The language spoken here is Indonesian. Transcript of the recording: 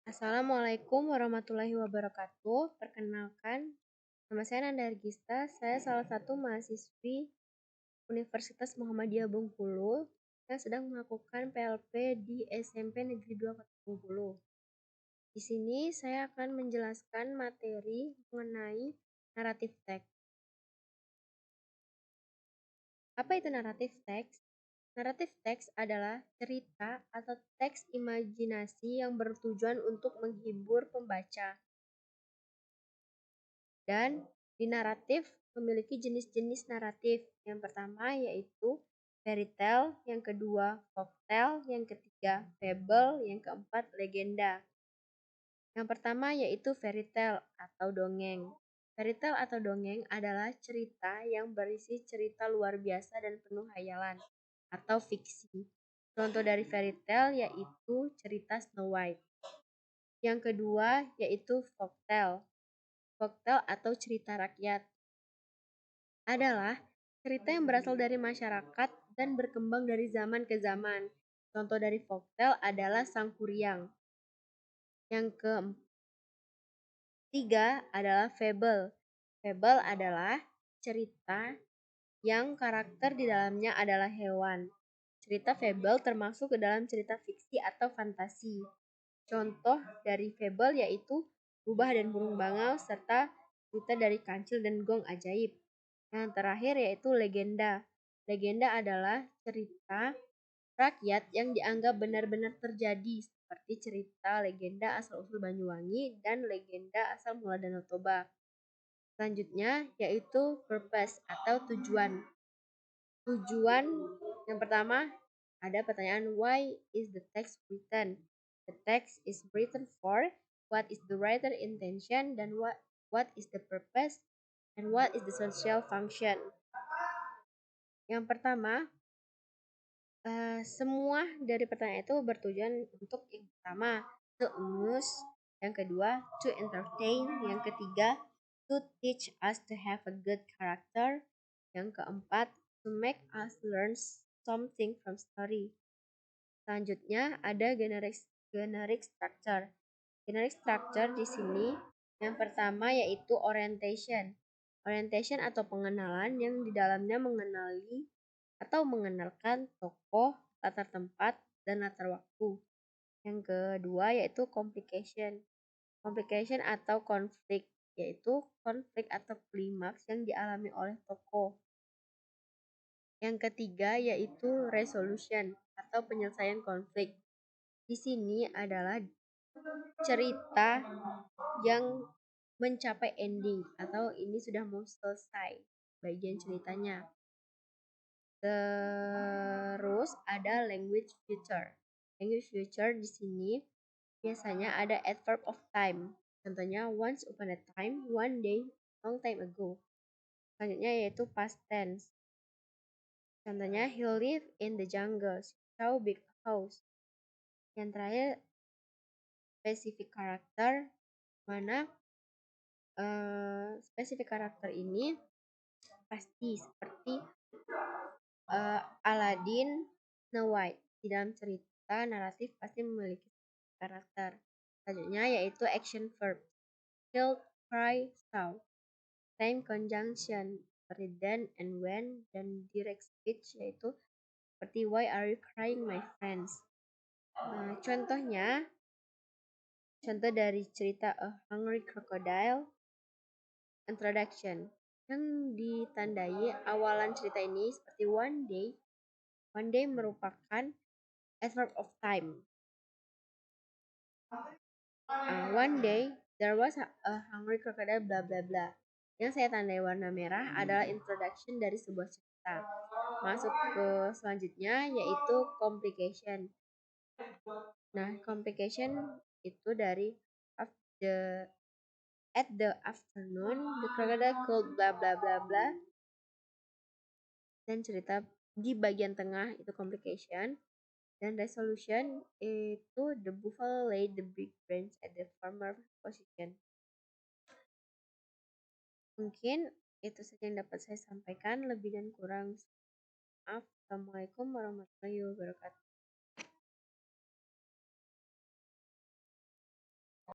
Assalamualaikum warahmatullahi wabarakatuh. Perkenalkan, nama saya Nanda Regista. Saya salah satu mahasiswi Universitas Muhammadiyah Bengkulu yang sedang melakukan PLP di SMP Negeri 2 Kota Bengkulu. Di sini saya akan menjelaskan materi mengenai naratif teks. Apa itu naratif teks? Naratif teks adalah cerita atau teks imajinasi yang bertujuan untuk menghibur pembaca. Dan di naratif memiliki jenis-jenis naratif. Yang pertama yaitu fairy tale, yang kedua folktale, yang ketiga fable, yang keempat legenda. Yang pertama yaitu fairy tale atau dongeng. Fairy tale atau dongeng adalah cerita yang berisi cerita luar biasa dan penuh hayalan atau fiksi. Contoh dari fairy tale yaitu cerita Snow White. Yang kedua yaitu folktale. Folktale atau cerita rakyat adalah cerita yang berasal dari masyarakat dan berkembang dari zaman ke zaman. Contoh dari folktale adalah Sang Kuryang. Yang ketiga adalah fable. Fable adalah cerita yang karakter di dalamnya adalah hewan. Cerita fable termasuk ke dalam cerita fiksi atau fantasi. Contoh dari fable yaitu Rubah dan Burung Bangau serta cerita dari Kancil dan Gong Ajaib. Yang terakhir yaitu legenda. Legenda adalah cerita rakyat yang dianggap benar-benar terjadi seperti cerita legenda asal-usul Banyuwangi dan legenda asal mula Danau Toba. Selanjutnya yaitu purpose atau tujuan. Tujuan yang pertama ada pertanyaan why is the text written? The text is written for what is the writer intention dan what is the purpose and what is the social function. Yang pertama, semua dari pertanyaan itu bertujuan untuk yang pertama to amuse, yang kedua to entertain, yang ketiga to teach us to have a good character, yang keempat to make us learn something from story. Selanjutnya ada generic structure. Generic structure di sini yang pertama yaitu orientation. Orientation atau pengenalan yang di dalamnya mengenali atau mengenalkan tokoh, latar tempat, dan latar waktu. Yang kedua yaitu complication. Complication atau konflik, yaitu konflik atau klimaks yang dialami oleh tokoh. Yang ketiga yaitu resolution atau penyelesaian konflik. Di sini adalah cerita yang mencapai ending atau ini sudah mau selesai bagian ceritanya. Terus ada language future. Language future di sini biasanya ada adverb of time. Contohnya once upon a time, one day, long time ago. Selanjutnya yaitu past tense. Contohnya he lived in the jungle, saw big house. Yang terakhir specific karakter, mana spesifik karakter ini pasti seperti Aladdin, Snow White. Di dalam cerita naratif pasti memiliki karakter. Selanjutnya yaitu action verb. Killed, cry, saw. Time conjunction seperti then and when, dan direct speech yaitu seperti why are you crying my friends. Contohnya, contoh dari cerita A Hungry Crocodile. Introduction yang ditandai awalan cerita ini seperti one day. One day merupakan adverb of time. One day there was a hungry crocodile bla bla bla. Yang saya tandai warna merah adalah introduction dari sebuah cerita. Masuk ke selanjutnya yaitu complication. Nah, complication itu dari at the afternoon the crocodile called bla bla bla bla. Dan cerita di bagian tengah itu complication. Dan resolution itu the buffalo laid the big branch at the farmer position. Mungkin itu saja yang dapat saya sampaikan. Lebih dan kurang maaf. Assalamualaikum warahmatullahi wabarakatuh.